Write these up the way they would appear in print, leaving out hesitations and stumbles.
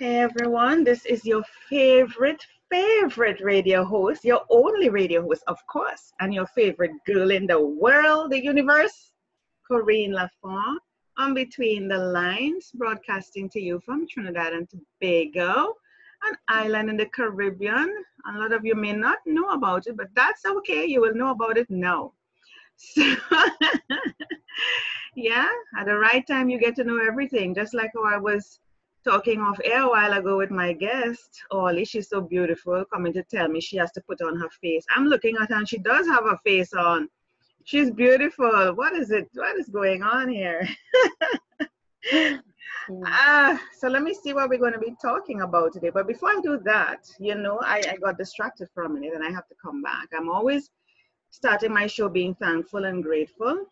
Hey everyone, this is your favorite radio host, your only radio host, of course, and your favorite girl in the world, the universe, Corinne Lafont, on Between the Lines, broadcasting to you from Trinidad and Tobago, an island in the Caribbean. A lot of you may not know about it, but that's okay. You will know about it now. So, yeah, at the right time, you get to know everything, just like how I was talking off air a while ago with my guest, Ollie. She's so beautiful, coming to tell me she has to put on her face. I'm looking at her and she does have her face on. She's beautiful. What is it? What is going on here? So let me see what we're going to be talking about today. But before I do that, I got distracted for a minute and I have to come back. I'm always starting my show being thankful and grateful.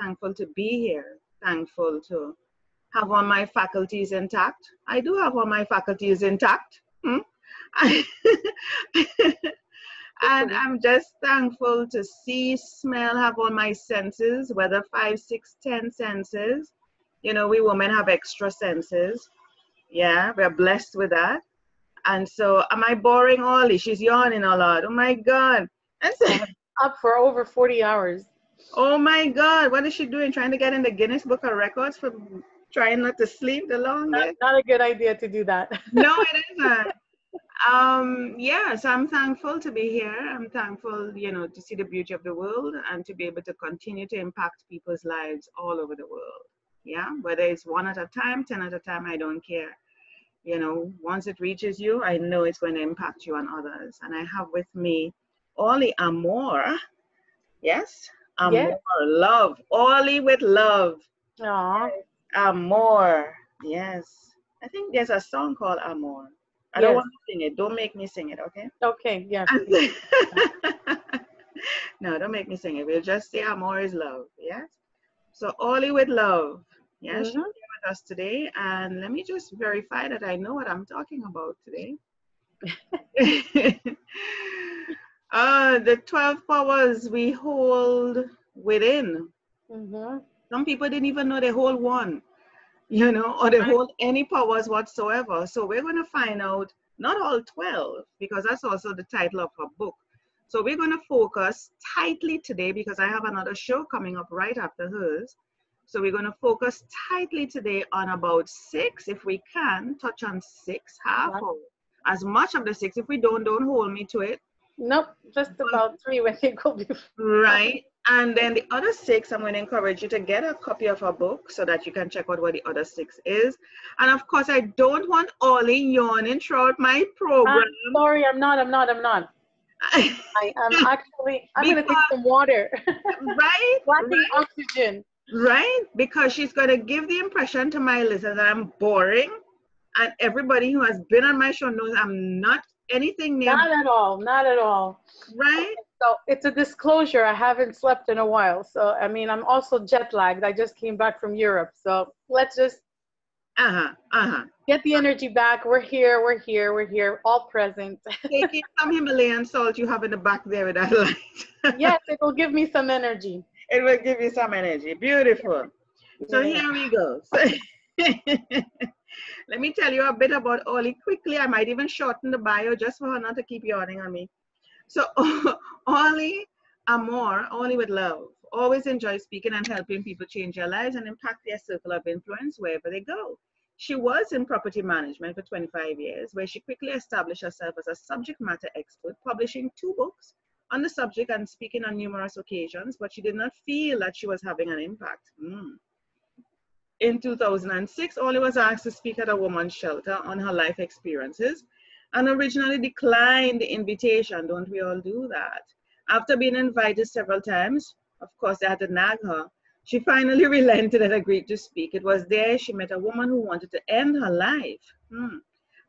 Thankful to be here. Thankful to have all my faculties intact. I do have all my faculties intact. And I'm just thankful to see, smell, have all my senses, whether 5, 6, 10 senses. You know, we women have extra senses. Yeah, we're blessed with that. And so, am I boring Ollie? She's yawning a lot. Oh my God. And so, up for over 40 hours. Oh my God, what is she doing? Trying to get in the Guinness Book of Records for trying not to sleep the longest? Not a good idea to do that. No, it isn't. So I'm thankful to be here. I'm thankful, to see the beauty of the world and to be able to continue to impact people's lives all over the world. Yeah, whether it's 1 at a time, 10 at a time, I don't care. Once it reaches you, I know it's going to impact you and others. And I have with me Ollie Amor. Yes? Amor, love. Ollie with love. Aww. Amor. Yes. I think there's a song called Amor. I don't want to sing it. Don't make me sing it, okay? Okay, yeah. No, don't make me sing it. We'll just say Amor is love. Yes? So Ollie with love. Yes, she's here with us today. And let me just verify that I know what I'm talking about today. The 12 powers we hold within. Some people didn't even know they hold one, or they hold any powers whatsoever. So we're going to find out, not all 12, because that's also the title of her book. So we're going to focus tightly today because I have another show coming up right after hers. So we're going to focus tightly today on about 6, if we can, touch on 6, half or as much of the 6. If we don't hold me to it. Nope, just about 3 when you go before. Right. And then the other 6, I'm going to encourage you to get a copy of our book so that you can check out what the other 6 is. And of course, I don't want Ollie yawning throughout my program. I'm sorry, I'm not. I'm going to take some water. Right? Lacking oxygen. Right? Because she's going to give the impression to my listeners that I'm boring. And everybody who has been on my show knows I'm not anything near. Not at all. Right? So it's a disclosure. I haven't slept in a while. So, I mean, I'm also jet lagged. I just came back from Europe. So let's just get the energy back. We're here, all present. Taking some Himalayan salt you have in the back there with that light. Yes, it will give me some energy. It will give you some energy. Beautiful. So here we go. Let me tell you a bit about Ollie quickly. I might even shorten the bio just for her not to keep yawning on me. So Ollie Amor, Ollie with love, always enjoys speaking and helping people change their lives and impact their circle of influence wherever they go. She was in property management for 25 years, where she quickly established herself as a subject matter expert, publishing 2 books on the subject and speaking on numerous occasions, but she did not feel that she was having an impact. In 2006, Ollie was asked to speak at a woman's shelter on her life experiences and originally declined the invitation. Don't we all do that? After being invited several times, of course, they had to nag her. She finally relented and agreed to speak. It was there she met a woman who wanted to end her life.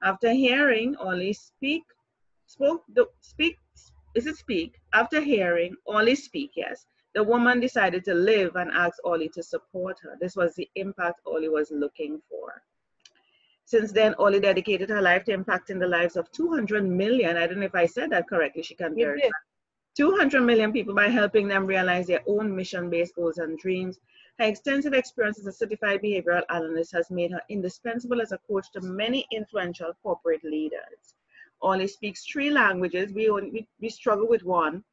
After hearing Ollie speak, after hearing Ollie speak, the woman decided to live and asked Ollie to support her. This was the impact Ollie was looking for. Since then, Ollie dedicated her life to impacting the lives of 200 million. I don't know if I said that correctly. She can verify. 200 million people by helping them realize their own mission-based goals and dreams. Her extensive experience as a certified behavioral analyst has made her indispensable as a coach to many influential corporate leaders. Orly speaks 3 languages. We struggle with one.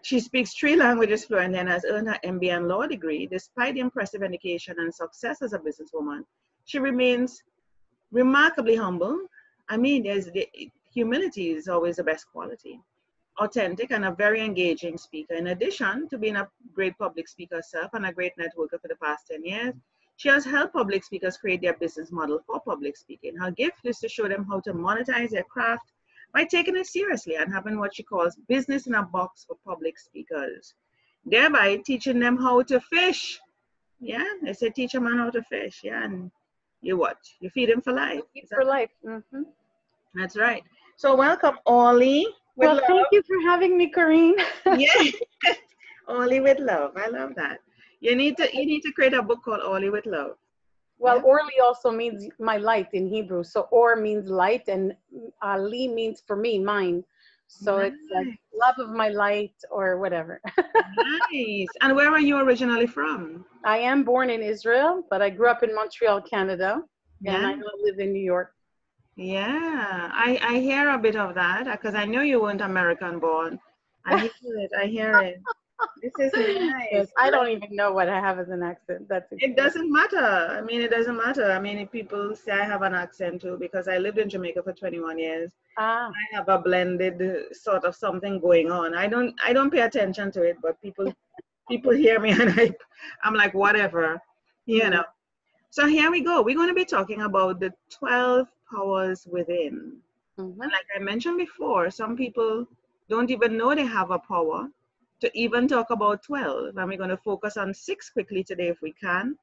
She speaks 3 languages fluently and has earned her MBA and law degree. Despite the impressive education and success as a businesswoman, she remains remarkably humble. I mean, humility is always the best quality. Authentic and a very engaging speaker. In addition to being a great public speaker herself and a great networker for the past 10 years, she has helped public speakers create their business model for public speaking. Her gift is to show them how to monetize their craft by taking it seriously and having what she calls business in a box for public speakers, thereby teaching them how to fish. Yeah, they say teach a man how to fish. Yeah, and you what? You feed him for life. Feed for life. Mm-hmm. That's right. So welcome, Orly. Well, thank you for having me, Corinne. Yeah, Orly with love. I love that. You need to create a book called Orly with love. Well, yeah. Orly also means my light in Hebrew. So Or means light and Ali means for me, mine. So nice. It's like love of my light or whatever. Nice. And where are you originally from? I am born in Israel, but I grew up in Montreal, Canada. Yeah. And I live in New York. Yeah, I hear a bit of that because I know you weren't American born. I hear it. This is nice. Yes, I don't even know what I have as an accent. It doesn't matter. I mean, it doesn't matter. I mean, if people say I have an accent too, because I lived in Jamaica for 21 years. I have a blended sort of something going on. I don't pay attention to it, but people hear me and I'm like, whatever, you know. So here we go. We're going to be talking about the 12 powers within. And like I mentioned before, some people don't even know they have a power to even talk about 12. And we're going to focus on 6 quickly today if we can.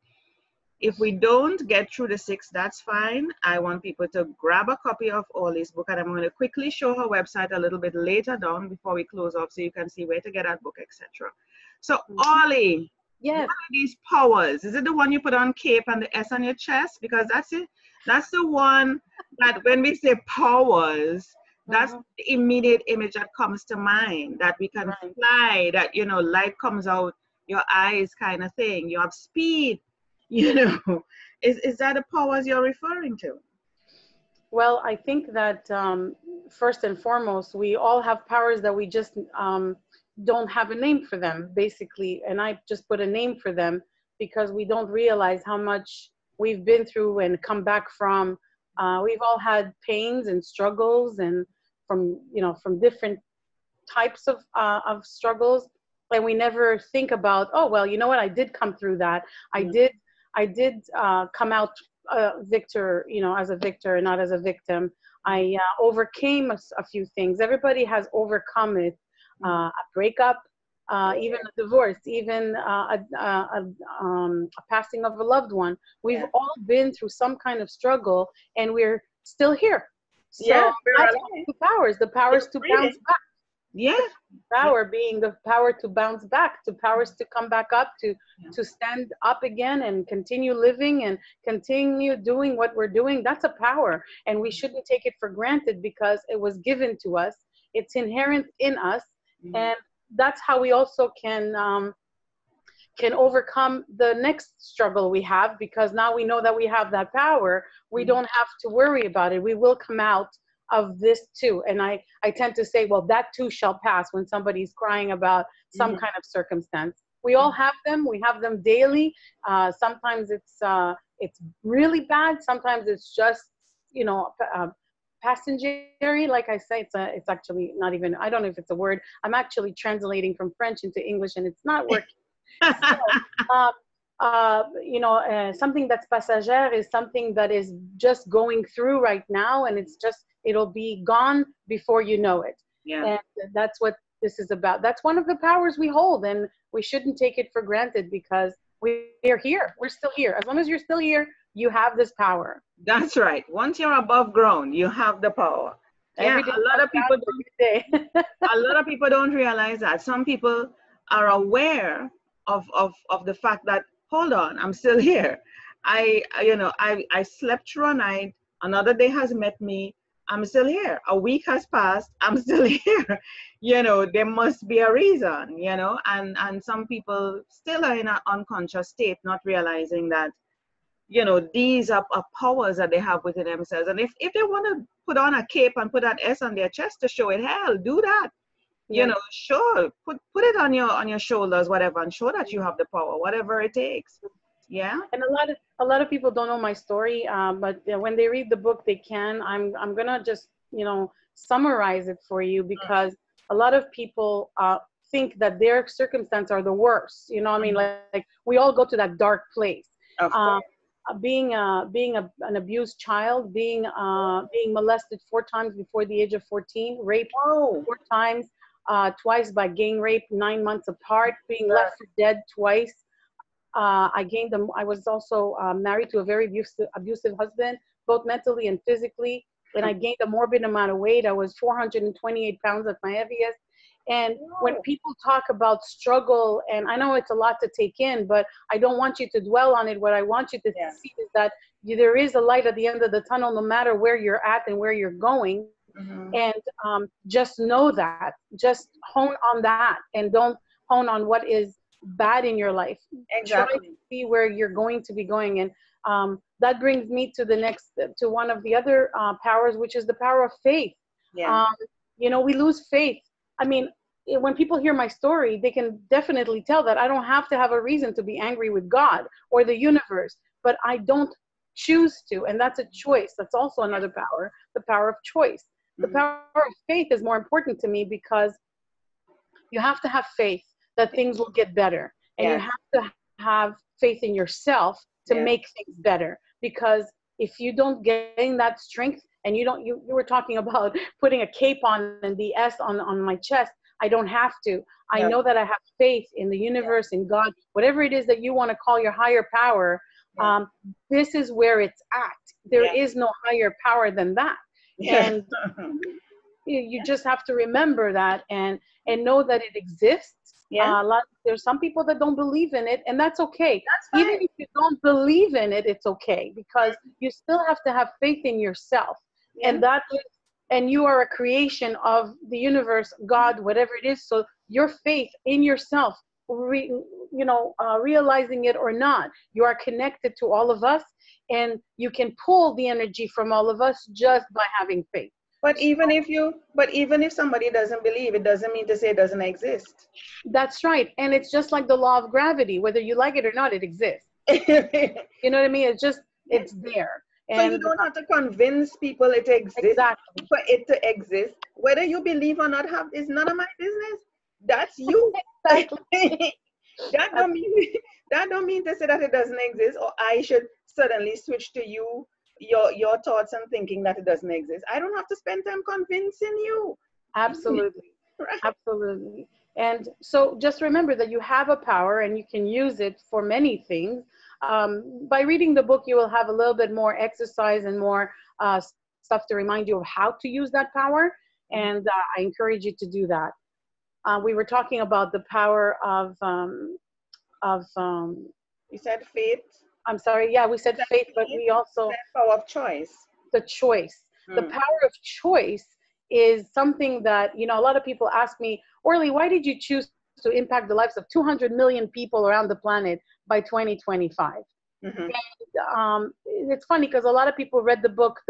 If we don't get through the 6, that's fine. I want people to grab a copy of Orly's book, and I'm going to quickly show her website a little bit later down before we close off so you can see where to get that book, etc. So Orly, yes. What are these powers? Is it the one you put on cape and the S on your chest? Because that's it. That's the one that when we say powers, that's the immediate image that comes to mind, that we can fly, that, you know, light comes out your eyes kind of thing. You have speed, you know. Is that the powers you're referring to? Well, I think that first and foremost, we all have powers that we just don't have a name for them, basically. And I just put a name for them because we don't realize how much we've been through and come back from. We've all had pains and struggles, and from different types of struggles, and we never think about, oh well, you know what, I did come through that. I did come out victor, as a victor and not as a victim. I overcame a few things. Everybody has overcome it. A breakup, even a divorce, even a passing of a loved one. We've all been through some kind of struggle, and we're still here. So that's the powers to bounce back. Yeah. Power being the power to bounce back, to powers to come back up, to stand up again and continue living and continue doing what we're doing. That's a power, and we shouldn't take it for granted because it was given to us. It's inherent in us, and that's how we also can overcome the next struggle we have, because now we know that we have that power. We don't have to worry about it. We will come out of this too. And I tend to say, well, that too shall pass when somebody's crying about some kind of circumstance. We all have them. We have them daily. Sometimes it's really bad. Sometimes it's just, passengery, like I say. It's actually not even, I don't know if it's a word. I'm actually translating from French into English and it's not working. Something that's passager is something that is just going through right now, and it'll be gone before you know it. And that's what this is about. That's one of the powers we hold, and we shouldn't take it for granted because we're here. We're still here. As long as you're still here, you have this power. That's right. Once you're above ground, you have the power. A lot of people don't realize that. Some people are aware of the fact that, hold on, I'm still here. I slept through a night. Another day has met me. I'm still here. A week has passed. I'm still here. You know, there must be a reason, you know, and some people still are in an unconscious state, not realizing that, you know, these are powers that they have within themselves. And if they want to put on a cape and put that S on their chest to show it, hell, do that. You know, sure, put it on your shoulders, whatever, and show that you have the power, whatever it takes. Yeah. And a lot of people don't know my story, but when they read the book, they can. I'm gonna just, you know, summarize it for you, because a lot of people think that their circumstances are the worst. You know, I mean, like we all go to that dark place. Of course. Being an abused child, being molested 4 times before the age of 14, raped 4 times, twice by gang rape, 9 months apart, being left for dead twice. I was also married to a very abusive husband, both mentally and physically. And I gained a morbid amount of weight. I was 428 pounds at my heaviest. And when people talk about struggle, and I know it's a lot to take in, but I don't want you to dwell on it. What I want you to see is that there is a light at the end of the tunnel, no matter where you're at and where you're going. And just know that. Just hone on that, and don't hone on what is bad in your life. Exactly. Try to see where you're going to be going. And that brings me to one of the other powers, which is the power of faith. You know, we lose faith. I mean, when people hear my story, they can definitely tell that I don't have to have a reason to be angry with God or the universe, but I don't choose to. And that's a choice. That's also another power, the power of choice. The power of faith is more important to me, because you have to have faith that things will get better. And you have to have faith in yourself to make things better. Because if you don't gain that strength, and you were talking about putting a cape on and the S on my chest, I don't have to. I know that I have faith in the universe, in God, whatever it is that you want to call your higher power. This is where it's at. There is no higher power than that. And you just have to remember that, and know that it exists. There's some people that don't believe in it, and that's okay. Even if you don't believe in it, it's okay, because you still have to have faith in yourself. And you are a creation of the universe, God, whatever it is. So your faith in yourself, realizing it or not, you are connected to all of us, and you can pull the energy from all of us just by having faith. But even if somebody doesn't believe, it doesn't mean to say it doesn't exist. That's right. And it's just like the law of gravity, whether you like it or not, it exists. You know what I mean? It's there. So you don't have to convince people it exists for it to exist. Whether you believe or not is none of my business. That's you. That don't mean to say that it doesn't exist, or I should suddenly switch to your thoughts and thinking that it doesn't exist. I don't have to spend time convincing you. Absolutely. Absolutely. And so just remember that you have a power, and you can use it for many things. By reading the book, you will have a little bit more exercise and more stuff to remind you of how to use that power. And I encourage you to do that. We were talking about the power of you said faith. I'm sorry. Yeah, we said faith, but we also power of choice. The choice. The power of choice is something that, a lot of people ask me, Orly, why did you choose to impact the lives of 200 million people around the planet by 2025? And, it's funny because a lot of people read the book,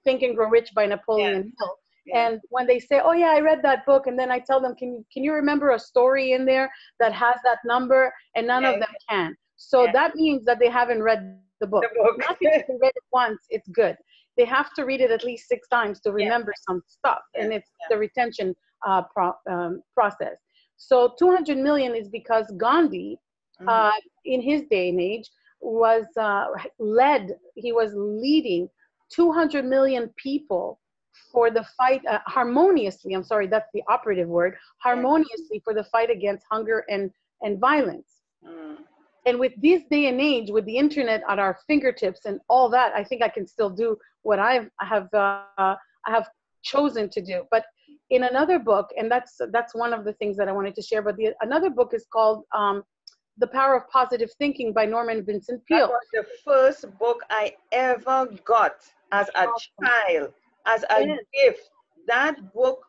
Think and Grow Rich by Napoleon Hill. And when they say, oh yeah, I read that book, and then I tell them, can you remember a story in there that has that number? And none of them can. So that means that they haven't read the book. Not because they read it once, it's good. They have to read it at least 6 times to remember some stuff. And it's the retention process. So 200 million is because Gandhi, in his day and age, was leading 200 million people for the fight harmoniously. I'm sorry, that's the operative word. Harmoniously for the fight against hunger and violence. And with this day and age, with the internet at our fingertips and all that, I think I can still do what I have chosen to do. But in another book, and that's one of the things that I wanted to share, but another book is called The Power of Positive Thinking by Norman Vincent Peale. That was the first book I ever got. as a child, as a gift. That book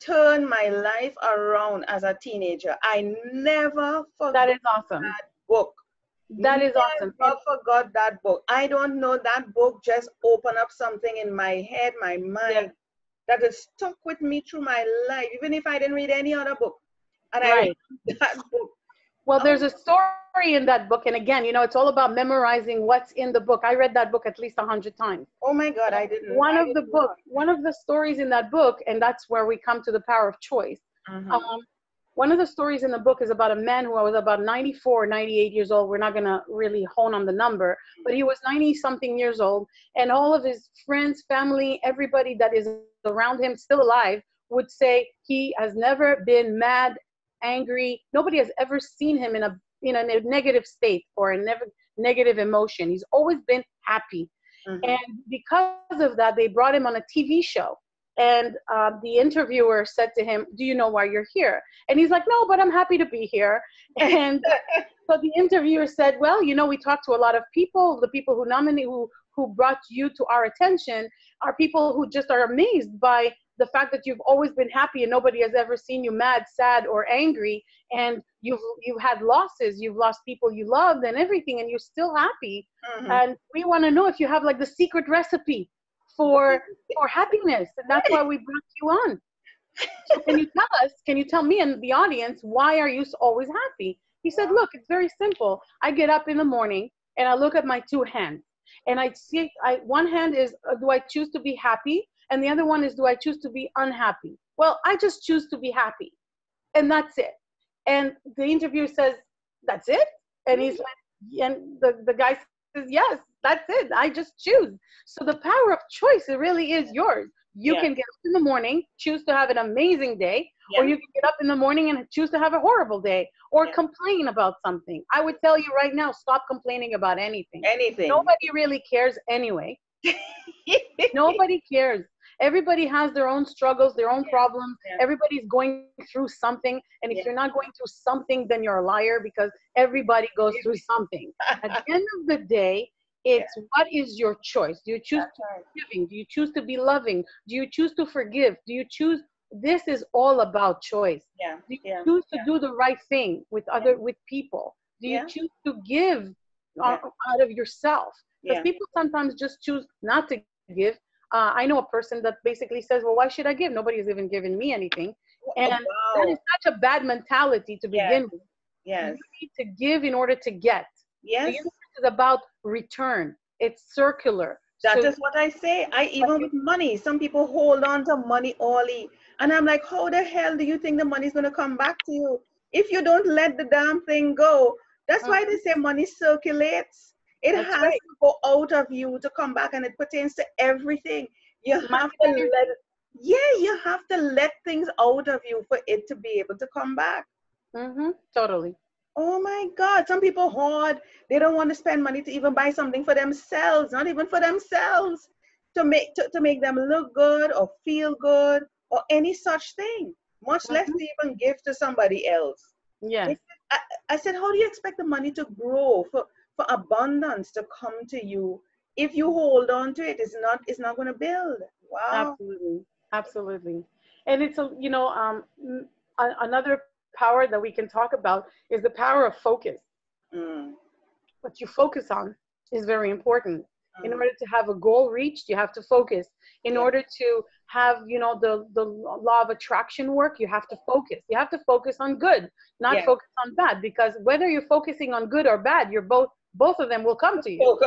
turned my life around as a teenager. I never forgot that is awesome. that book. That is awesome. Never forgot that book. I don't know, that book just opened up something in my head, my mind, that has stuck with me through my life, even if I didn't read any other book. And I read that book. Well, there's a story in that book. And again, you know, it's all about memorizing what's in the book. I read that book at least 100 times. Oh my God, I didn't. One of the stories in that book, and that's where we come to the power of choice. One of the stories in the book is about a man who was about 94, 98 years old. We're not going to really hone on the number, but he was 90 something years old. And all of his friends, family, everybody that is around him still alive would say he has never been mad, angry. Nobody has ever seen him in a negative state or a negative emotion. He's always been happy. And because of that, they brought him on a TV show. And the interviewer said to him, do you know why you're here? And he's like, no, but I'm happy to be here. And so the interviewer said, well, you know, we talked to a lot of people. The people who brought you to our attention are people who just are amazed by the fact that you've always been happy and nobody has ever seen you mad, sad, or angry. And you've had losses. You've lost people you loved and everything, and you're still happy. And we want to know if you have like the secret recipe for happiness. And that's why we brought you on. So can you tell me and the audience, why are you always happy? He said, look, it's very simple. I get up in the morning and I look at my two hands and I see, one hand is, do I choose to be happy? And the other one is, do I choose to be unhappy? Well, I just choose to be happy. And that's it. And the interviewer says, that's it? And he's like, and the guy says, yes, that's it. I just choose. So the power of choice, it really is yours. You can get up in the morning, choose to have an amazing day, or you can get up in the morning and choose to have a horrible day, or complain about something. I would tell you right now, stop complaining about anything. Nobody really cares anyway. Nobody cares. Everybody has their own struggles, their own problems. Everybody's going through something. And if you're not going through something, then you're a liar, because everybody goes through something. At the end of the day, it's what is your choice? Do you choose to be giving? Do you choose to be loving? Do you choose to forgive? Do you choose? This is all about choice. Do you choose to do the right thing with people? Do you choose to give out of yourself? Because people sometimes just choose not to give. I know a person that basically says, well, why should I give? Nobody's even given me anything. And that is such a bad mentality to begin with. You need to give in order to get. The universe is about return. It's circular. That is what I say. Even with money, some people hold on to money only. And I'm like, how the hell do you think the money's going to come back to you if you don't let the damn thing go? That's why they say money circulates. It has to go out of you to come back, and it pertains to everything. You have to let things out of you for it to be able to come back. Totally. Oh my God. Some people hoard. They don't want to spend money to even buy something for themselves, not even for themselves, to make them look good or feel good or any such thing, much less to even give to somebody else. I said, how do you expect the money to grow, for abundance to come to you if you hold on to it? It's not going to build. Wow. Absolutely. And it's another power that we can talk about is the power of focus. What you focus on is very important. In order to have a goal reached, you have to focus. In order to have, the law of attraction work, you have to focus. You have to focus on good, not focus on bad, because whether you're focusing on good or bad, you're both of them will come to you.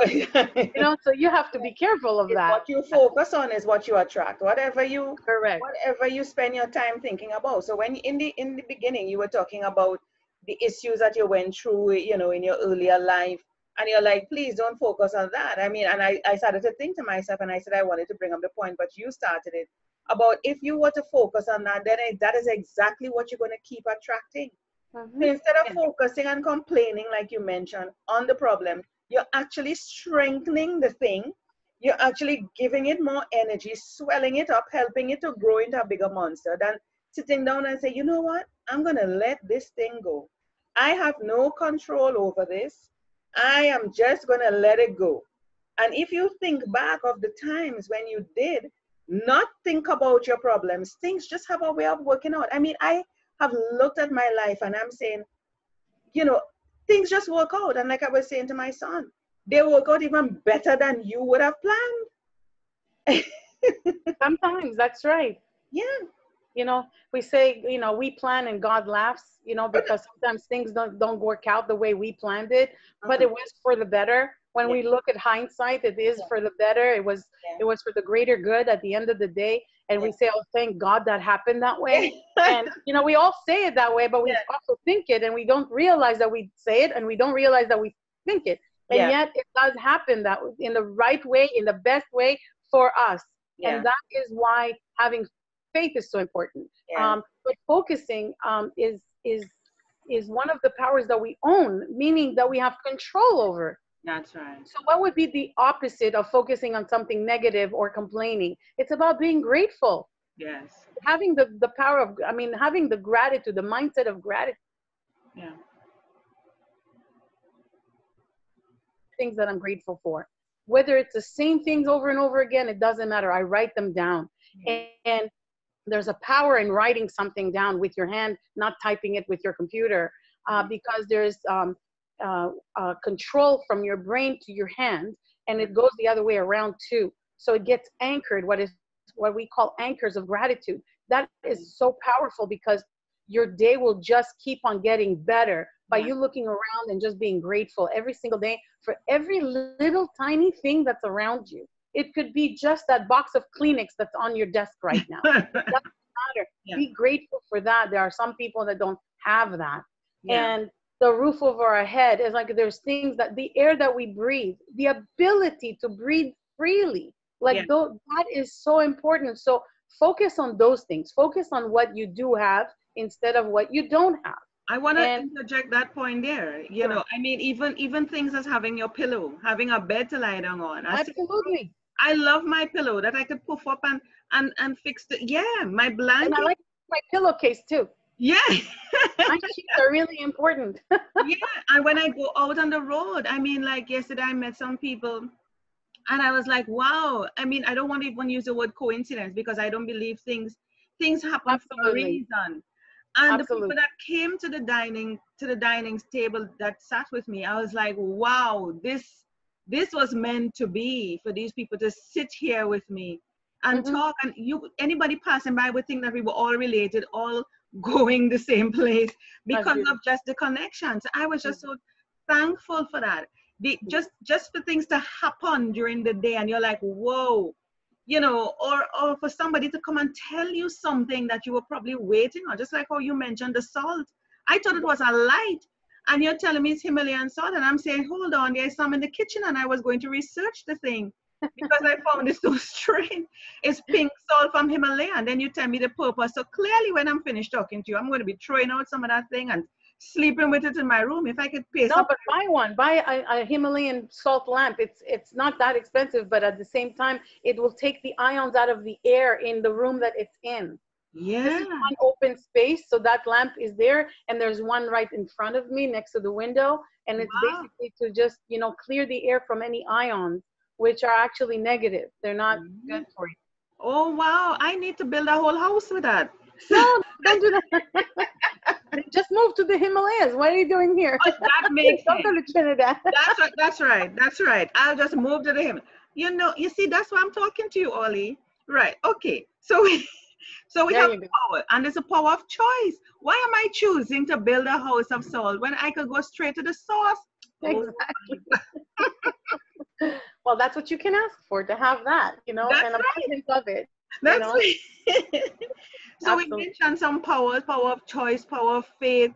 So you have to be careful of that. What you focus on is what you attract. Whatever you spend your time thinking about. So when in the beginning you were talking about the issues that you went through, in your earlier life, and you're like, please don't focus on that. I mean, and I started to think to myself, and I said I wanted to bring up the point, but you started it about if you were to focus on that, then that is exactly what you're going to keep attracting. So instead of focusing and complaining, like you mentioned, on the problem, you're actually strengthening the thing. You're actually giving it more energy, swelling it up, helping it to grow into a bigger monster than sitting down and say, you know what? I'm going to let this thing go. I have no control over this. I am just going to let it go. And if you think back of the times when you did not think about your problems, things just have a way of working out. I mean, I have looked at my life and I'm saying, you know, things just work out. And like I was saying to my son, they work out even better than you would have planned. Sometimes that's right. Yeah. You know, we say, you know, we plan and God laughs, you know, because sometimes things don't work out the way we planned it, but it was for the better. When we look at hindsight, it is for the better. It was for the greater good at the end of the day. And we say, oh, thank God that happened that way. And, you know, we all say it that way, but we also think it, and we don't realize that we say it, and we don't realize that we think it. And yet it does happen that in the right way, in the best way for us. And that is why having faith is so important. But focusing is one of the powers that we own, meaning that we have control over. That's right. So what would be the opposite of focusing on something negative or complaining? It's about being grateful. Yes. Having the power of, I mean, having the gratitude, the mindset of gratitude. Yeah. Things that I'm grateful for. Whether it's the same things over and over again, it doesn't matter. I write them down. And there's a power in writing something down with your hand, not typing it with your computer, because there's control from your brain to your hand, and it goes the other way around too. So it gets anchored, what we call anchors of gratitude. That is so powerful because your day will just keep on getting better by you looking around and just being grateful every single day for every little tiny thing that's around you. It could be just that box of Kleenex that's on your desk right now. It doesn't matter. Be grateful for that. There are some people that don't have that. And the roof over our head is like, there's things that the air that we breathe, the ability to breathe freely, like that is so important. So focus on those things. Focus on what you do have instead of what you don't have. I want to interject that point there. You know, I mean, even things as having your pillow, having a bed to lie down on. Absolutely. I love my pillow that I could puff up and fix it. Yeah, my blanket. And I like my pillowcase too. Yeah. My sheets are really important. And when I go out on the road, I mean, like yesterday I met some people and I was like, wow. I mean, I don't want to even use the word coincidence because I don't believe things happen for a reason. And the people that came to the dining table that sat with me, I was like, wow, this was meant to be for these people to sit here with me and talk. And anybody passing by would think that we were all related, all going the same place because of just the connections. I was just so thankful for that. Just for things to happen during the day and you're like, whoa, you know, or for somebody to come and tell you something that you were probably waiting on, just like how you mentioned the salt. I thought it was a light and you're telling me it's Himalayan salt and I'm saying, hold on, there's some in the kitchen and I was going to research the thing because I found it so strange. It's pink salt from Himalaya and then you tell me the purpose. So clearly when I'm finished talking to you, I'm going to be throwing out some of that thing and sleeping with it in my room. If I could pay but buy a Himalayan salt lamp. It's not that expensive, but at the same time, it will take the ions out of the air in the room that it's in. This is one open space, so that lamp is there, and there's one right in front of me next to the window, and it's basically to just, you know, clear the air from any ions, which are actually negative. They're not good for you. Oh, wow. I need to build a whole house with that. No, don't do that. Just move to the Himalayas. What are you doing here? Oh, that makes sense. Don't go to Trinidad. That's right. I'll just move to the Himalayas. You know, you see, that's why I'm talking to you, Ollie. Right. Okay. So we have power, and it's a power of choice. Why am I choosing to build a house of salt when I could go straight to the source? Exactly. Well, that's what you can ask for, to have that, you know, and abundance of it. That's right. So we mentioned some powers: power of choice, power of faith,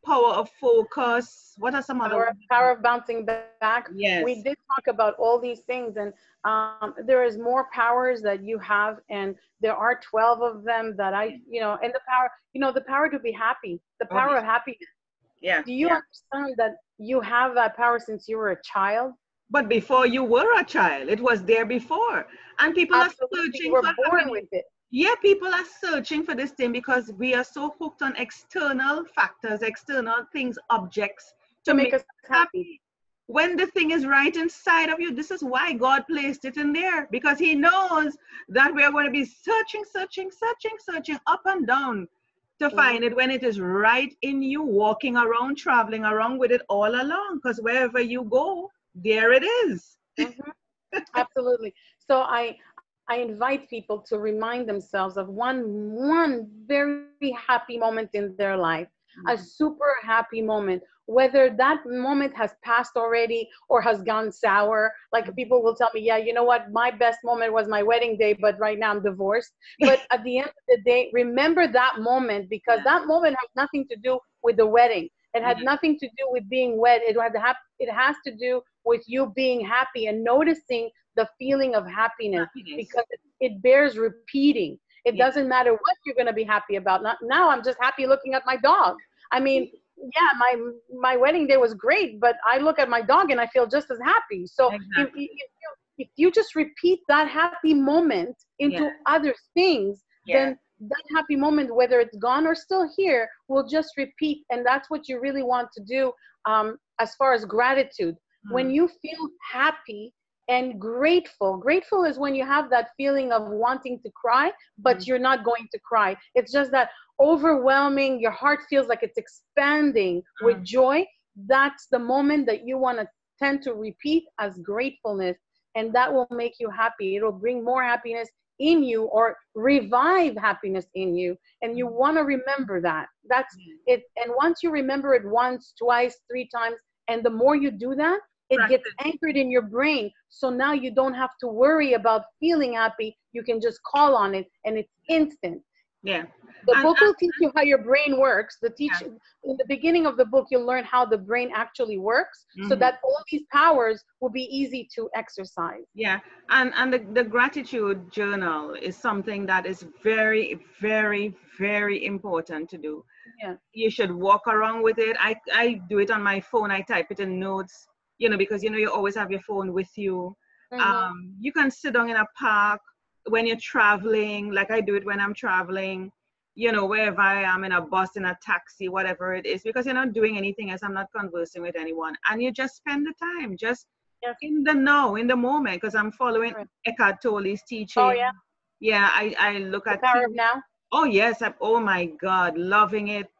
power of focus. What are some other? Power of bouncing back. Yes. We did talk about all these things, and there is more powers that you have, and there are 12 of them that and the power to be happy, the power of happiness. Yeah. Do you understand that you have that power since you were a child? But before you were a child, it was there before, and people are searching for born with it. Yeah, people are searching for this thing because we are so hooked on external factors, external things, objects to make us happy. when the thing is right inside of you. This is why God placed it in there, because he knows that we are going to be searching up and down to find it when it is right in you, walking around, traveling around with it all along, because wherever you go, there it is. Absolutely. So I invite people to remind themselves of one very happy moment in their life, a super happy moment, whether that moment has passed already or has gone sour. Like people will tell me, yeah, you know what, my best moment was my wedding day, but right now I'm divorced. But at the end of the day, remember that moment, because that moment has nothing to do with the wedding. It had nothing to do with being wed. It has to do with you being happy and noticing the feeling of happiness, because it bears repeating. It doesn't matter what you're going to be happy about. Now I'm just happy looking at my dog. I mean, yeah, my wedding day was great, but I look at my dog and I feel just as happy. So if you just repeat that happy moment into other things, then that happy moment, whether it's gone or still here, will just repeat. And that's what you really want to do as far as gratitude. When you feel happy and grateful is when you have that feeling of wanting to cry, but you're not going to cry. It's just that overwhelming, your heart feels like it's expanding with joy. That's the moment that you want to tend to repeat as gratefulness, and that will make you happy. It'll bring more happiness in you, or revive happiness in you, and you want to remember that. That's it. And once you remember it once, twice, 3 times, and the more you do that, it gets anchored in your brain. So now you don't have to worry about feeling happy. You can just call on it, and it's instant. The book will teach you how your brain works. In the beginning of the book, you'll learn how the brain actually works, so that all these powers will be easy to exercise. And the gratitude journal is something that is very, very, very important to do. You should walk around with it. I do it on my phone. I type it in notes, because you always have your phone with you. You can sit down in a park when you're traveling, like I do it when I'm traveling, wherever I am, in a bus, in a taxi, whatever it is, because you're not doing anything else. I'm not conversing with anyone. And you just spend the time just in the now, in the moment, because I'm following Eckhart Tolle's teaching. I look at The Power of Now. Oh, yes. Oh, my God. Loving it.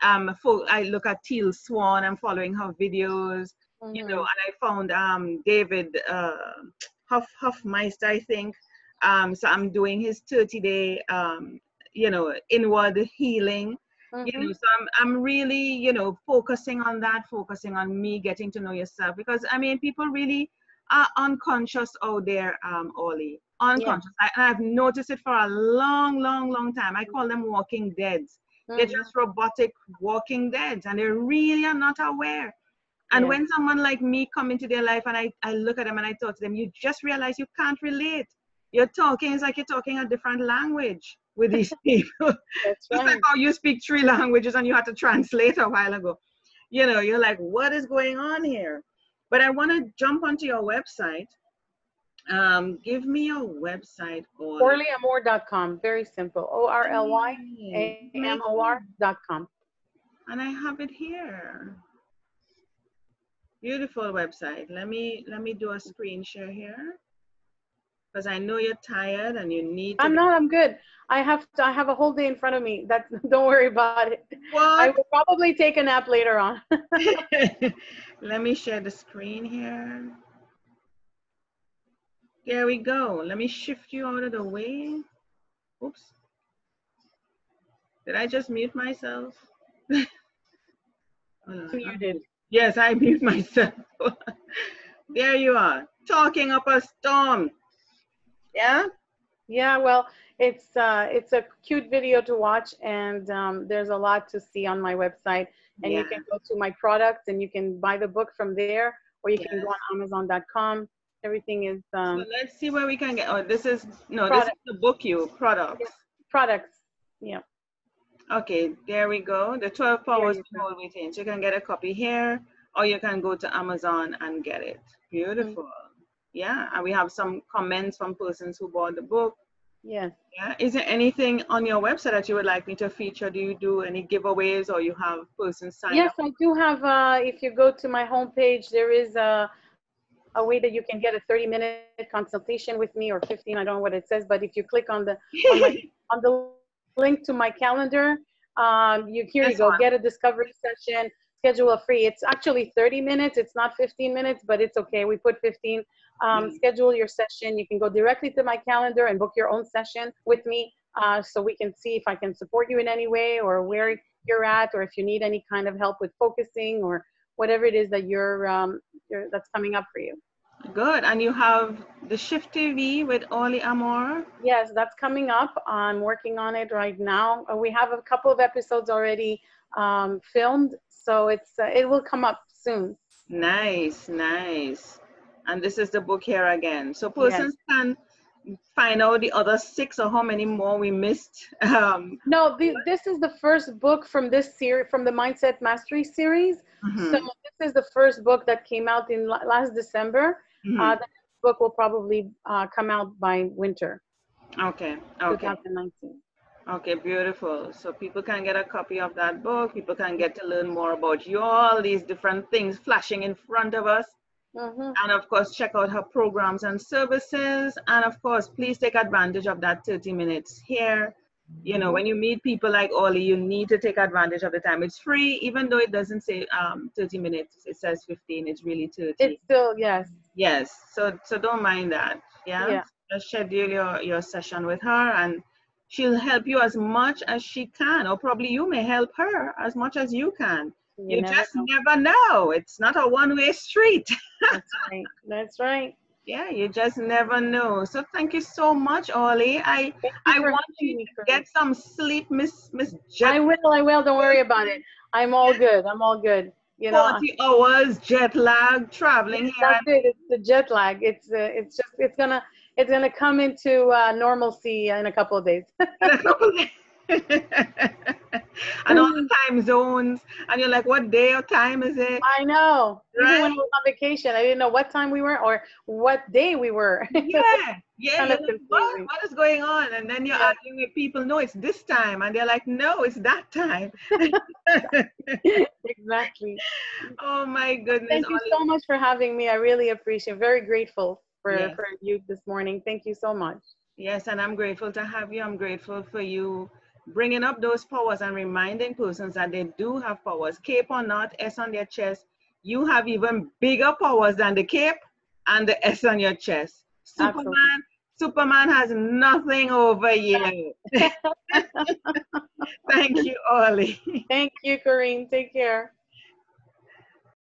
I look at Teal Swan. I'm following her videos, and I found David Hoffmeister, I think. So I'm doing his 30-day, inward healing. So I'm really, focusing on that, focusing on me, getting to know yourself, because people really are unconscious out there, Orly. Unconscious. I've noticed it for a long, long, long time. I call them walking deads. They're just robotic walking deads, and they really are not aware. And when someone like me come into their life, and I look at them and I talk to them, you just realize you can't relate. You're talking, it's like you're talking a different language with these people. That's right. Just like how you speak 3 languages and you had to translate a while ago. You're like, what is going on here? But I want to jump onto your website. Give me your website. OrlyAmour.com. Very simple. OrlyAmour.com. And I have it here. Beautiful website. Let me do a screen share here, because I know you're tired and you need to. I'm good. I have a whole day in front of me. Don't worry about it. What? I will probably take a nap later on. Let me share the screen here. There we go. Let me shift you out of the way. Oops. Did I just mute myself? You did. Yes, I mute myself. There you are, talking up a storm. Yeah? Yeah, well, it's a cute video to watch, and there's a lot to see on my website. And you can go to my products and you can buy the book from there, or you can go on Amazon.com. Everything is so let's see where we can get. This is the book, products. Products. Yeah. Okay, there we go. The 12 powers to hold within. So you can get a copy here, or you can go to Amazon and get it. Beautiful. Yeah, and we have some comments from persons who bought the book. Yes. Yeah. Is there anything on your website that you would like me to feature? Do you do any giveaways, or you have persons sign Yes, up? I do have, if you go to my homepage, there is a way that you can get a 30-minute consultation with me, or 15, I don't know what it says, but if you click on the link to my calendar, here you go, This get a one. discovery session, schedule a free. It's actually 30 minutes. It's not 15 minutes, but it's okay. We put 15. Yeah. Schedule your session. You can go directly to my calendar and book your own session with me, so we can see if I can support you in any way, or where you're at, or if you need any kind of help with focusing, or whatever it is that that's coming up for you. Good. And you have the Shift TV with Oli Amor. Yes, that's coming up. I'm working on it right now. We have a couple of episodes already filmed, so it will come up soon. Nice, nice. And this is the book here again. So Yes. persons can find out the other 6 or how many more we missed. No, this is the first book from this series, from the Mindset Mastery series. So this is the first book that came out in last December. The next book will probably come out by winter. Okay. Okay. 2019. Okay, beautiful. So people can get a copy of that book. People can get to learn more about you, all these different things flashing in front of us. And of course, check out her programs and services. And of course, please take advantage of that 30 minutes here. You know, when you meet people like Oli, you need to take advantage of the time. It's free, even though it doesn't say 30 minutes. It says 15. It's really 30. It's still, yes. Yes. So don't mind that. Yeah. Just schedule your session with her, and she'll help you as much as she can, or probably you may help her as much as you can. You just never know. It's not a one-way street. That's right. That's right. Yeah, you just never know. So thank you so much, Oli. I want you to get some sleep, Miss Jet. I will. Don't worry about it. I'm all good. I'm all good. You know, 40 hours jet lag traveling here. That's it. It's the jet lag. It's gonna come into normalcy in a couple of days. And all the time zones, and you're like, what day or time is it? I know. Right? Even when I was on vacation, I didn't know what time we were or what day we were. Yeah. Like, what is going on? And then you're arguing with people, no, it's this time, and they're like, no, it's that time. Exactly. Oh my goodness. Thank you so much for having me. I really appreciate. Very grateful for you this morning. Thank you so much. Yes, and I'm grateful to have you. I'm grateful for you bringing up those powers and reminding persons that they do have powers. Cape or not, S on their chest, you have even bigger powers than the cape and the S on your chest. Superman has nothing over you. Thank you, Oli. Thank you, Corinne. Take care.